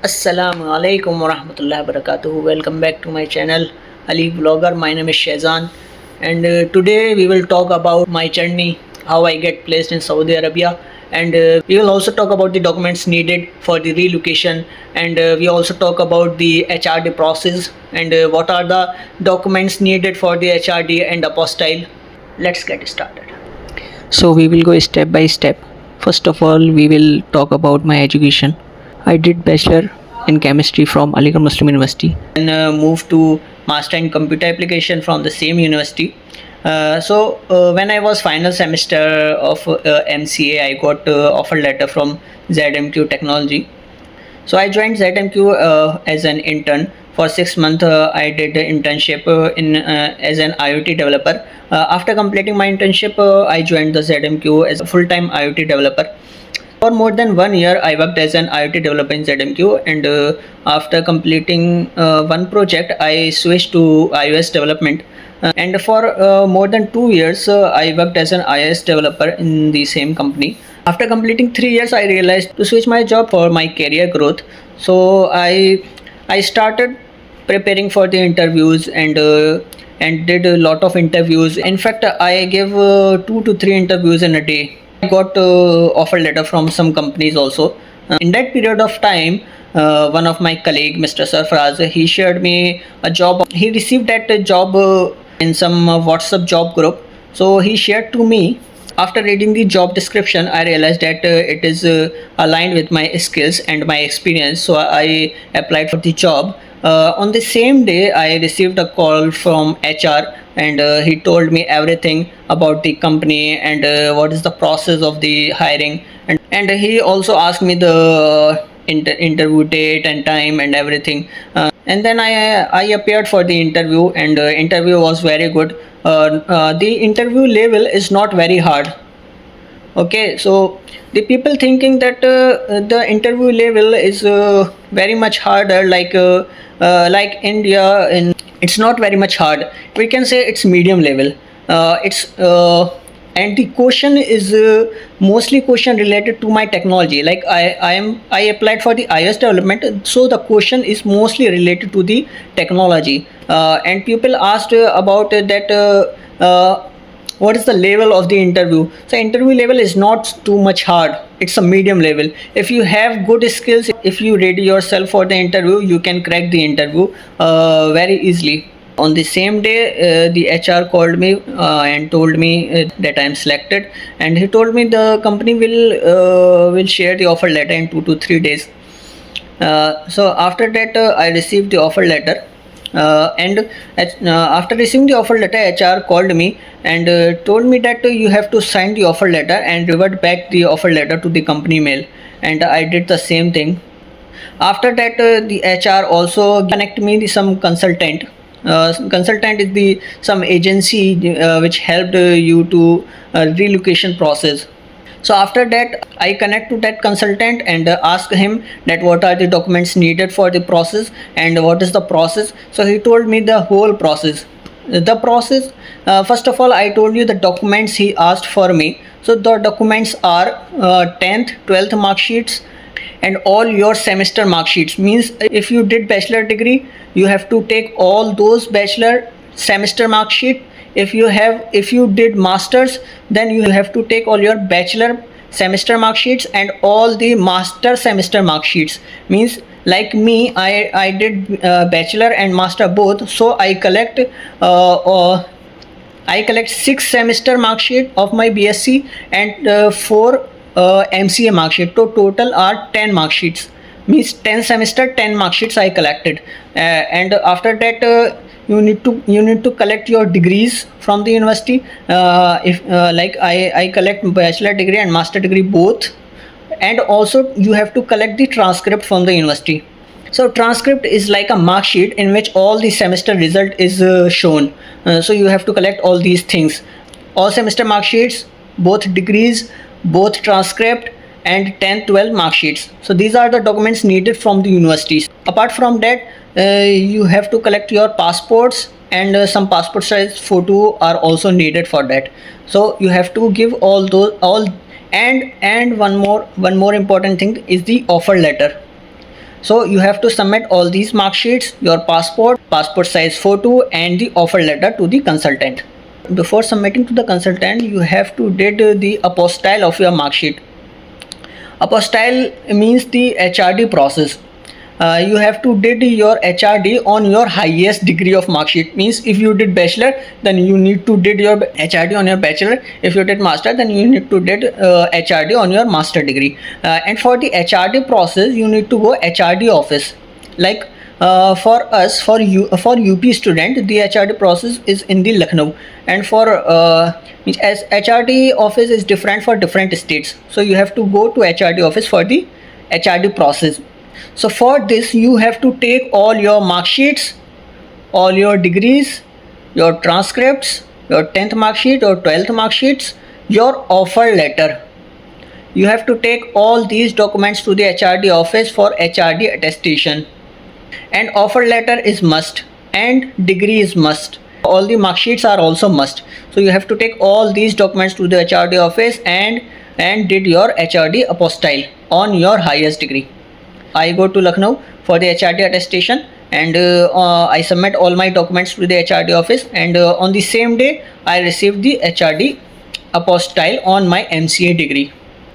Assalamu alaikum wa rahmatullahi wa barakatuh. Welcome back to my channel Ali Vlogger. My name is Shazan, and today we will talk about my journey, how I get placed in Saudi Arabia, and we will also talk about the documents needed for the relocation, and we also talk about the HRD process and what are the documents needed for the HRD and apostille. Let's get started. So we will go step by step. First of all, we will talk about my education. I did bachelor in chemistry from Aligarh Muslim University and moved to master in computer application from the same university. When I was final semester of MCA, I got offer letter from ZMQ Technology. So I joined ZMQ as an intern. For 6 months, I did an internship in as an IoT developer. After completing my internship, I joined the ZMQ as a full-time IoT developer. For more than 1 year, I worked as an IoT developer in ZMQ, and after completing one project, I switched to iOS development. And for more than 2 years, I worked as an iOS developer in the same company. After completing 3 years, I realized to switch my job for my career growth. So I started preparing for the interviews and did a lot of interviews. In fact, I gave 2 to 3 interviews in a day. I got offer letter from some companies also. In that period of time, one of my colleague, Mr. Sarfraz, he shared me a job. He received that job in some WhatsApp job group. So he shared to me. After reading the job description, I realized that it is aligned with my skills and my experience. So I applied for the job. On the same day, I received a call from HR, and he told me everything about the company and what is the process of the hiring. And he also asked me the interview date and time and everything. And then I appeared for the interview, and interview was very good. The interview level is not very hard. Okay, so the people thinking that the interview level is very much harder, like India, and it's not very much hard. We can say it's medium level. It's And the question is mostly question related to my technology. Like I applied for the iOS development, so the question is mostly related to the technology. And people asked about that. What is the level of the interview? So interview level is not too much hard, it's a medium level. If you have good skills, if you ready yourself for the interview, you can crack the interview very easily. On the same day, the HR called me and told me that I am selected, and he told me the company will share the offer letter in 2 to 3 days. So after that, I received the offer letter, and after receiving the offer letter, HR called me and told me that you have to sign the offer letter and revert back the offer letter to the company mail. And I did the same thing. After that, the HR also connect me with some consultant. Consultant is the some agency which helped you to relocation process. So after that, I connect to that consultant and ask him that what are the documents needed for the process and what is the process. So he told me the whole process. The process, first of all, I told you the documents he asked for me. So the documents are 10th, 12th mark sheets and all your semester mark sheets. Means if you did bachelor degree, you have to take all those bachelor semester mark sheet. If you did masters, then you have to take all your bachelor semester mark sheets and all the master semester mark sheets. Means like me, I did bachelor and master both, so I collect 6 semester mark sheet of my B.Sc and 4 MCA mark sheet. So total are 10 mark sheets. Means 10 semester 10 mark sheets I collected. And after that, you need to collect your degrees from the university. If like I collect bachelor degree and master degree both, and also you have to collect the transcript from the university. So transcript is like a mark sheet in which all the semester result is shown. So you have to collect all these things, all semester mark sheets, both degrees, both transcript, and 10 12 mark sheets. So these are the documents needed from the universities. Apart from that, you have to collect your passports, and some passport size photo are also needed for that. So you have to give all those all. And one more important thing is the offer letter. So you have to submit all these mark sheets, your passport, passport size photo, and the offer letter to the consultant. Before submitting to the consultant, you have to did the apostille of your mark sheet. Apostille means the HRD process. You have to did your HRD on your highest degree of mark sheet. Means if you did bachelor, then you need to did your HRD on your bachelor. If you did master, then you need to did HRD on your master degree. And for the HRD process, you need to go HRD office. Like for us, for UP student, the HRD process is in the Lucknow, and for as HRD office is different for different states. So you have to go to HRD office for the HRD process. So for this, you have to take all your mark sheets, all your degrees, your transcripts, your 10th mark sheet or 12th mark sheets, your offer letter. You have to take all these documents to the HRD office for HRD attestation. And offer letter is must, and degree is must. All the mark sheets are also must. So you have to take all these documents to the HRD office and did your HRD apostille on your highest degree. I go to Lucknow for the HRD attestation, and I submit all my documents to the HRD office, and on the same day I received the HRD apostille on my MCA degree.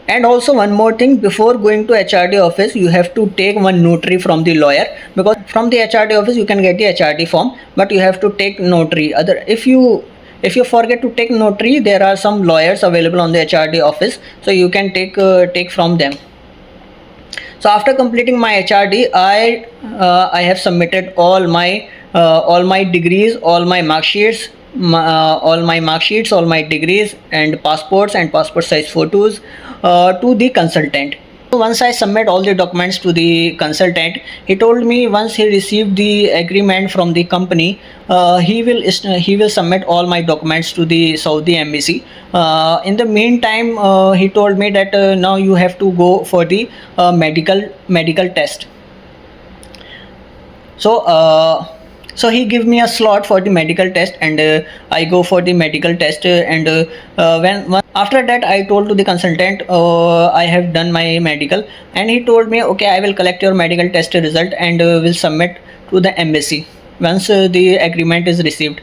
And also one more thing, before going to HRD office, you have to take one notary from the lawyer, because from the HRD office you can get the HRD form, but you have to take notary. If you forget to take notary, there are some lawyers available on the HRD office, so you can take from them. So after completing my HRD, I have submitted all my degrees, all my mark sheets, all my degrees and passports and passport size photos to the consultant. So once I submit all the documents to the consultant, he told me once he received the agreement from the company, he will submit all my documents to the Saudi embassy. In the meantime, he told me that now you have to go for the medical test. So he give me a slot for the medical test, and I go for the medical test, and after that I told to the consultant I have done my medical, and he told me okay, I will collect your medical test result and will submit to the embassy once the agreement is received.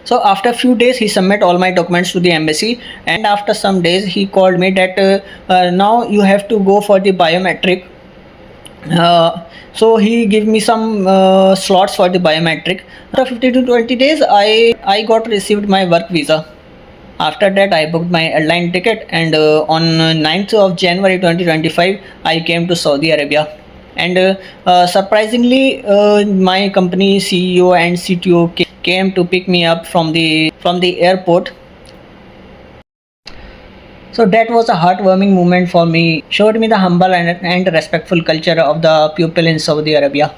So after few days he submit all my documents to the embassy, and after some days he called me that now you have to go for the biometric. So he gave me some slots for the biometric. After 50 to 20 days I got received my work visa. After that I booked my airline ticket, and on 9th of January 2025 I came to Saudi Arabia. And surprisingly, my company CEO and CTO came to pick me up from the airport. So that was a heartwarming moment for me. Showed me the humble and respectful culture of the people in Saudi Arabia.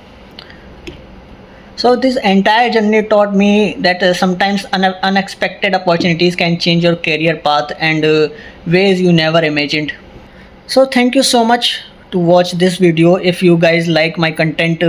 So this entire journey taught me that sometimes unexpected opportunities can change your career path and ways you never imagined. So thank you so much to watch this video. If you guys like my content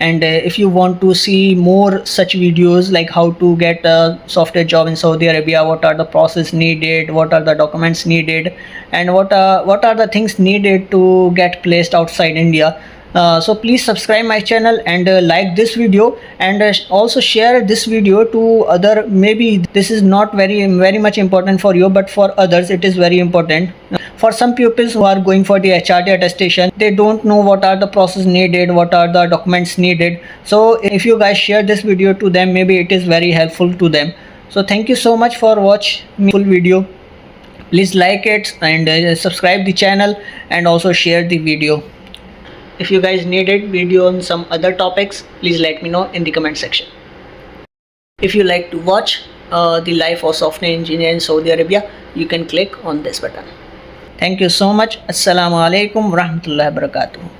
and if you want to see more such videos like how to get a software job in Saudi Arabia, what are the process needed, what are the documents needed, and what are the things needed to get placed outside India, so please subscribe my channel and like this video, and also share this video to other. Maybe this is not very much important for you, but for others it is very important. For some pupils who are going for the HRD attestation, they don't know what are the process needed, what are the documents needed. So if you guys share this video to them, maybe it is very helpful to them. So thank you so much for watching full video. Please like it and subscribe the channel, and also share the video. If you guys needed video on some other topics, please let me know in the comment section. If you like to watch the life of software engineer in Saudi Arabia, you can click on this button. Thank you so much. Assalamu alaikum warahmatullahi wabarakatuh.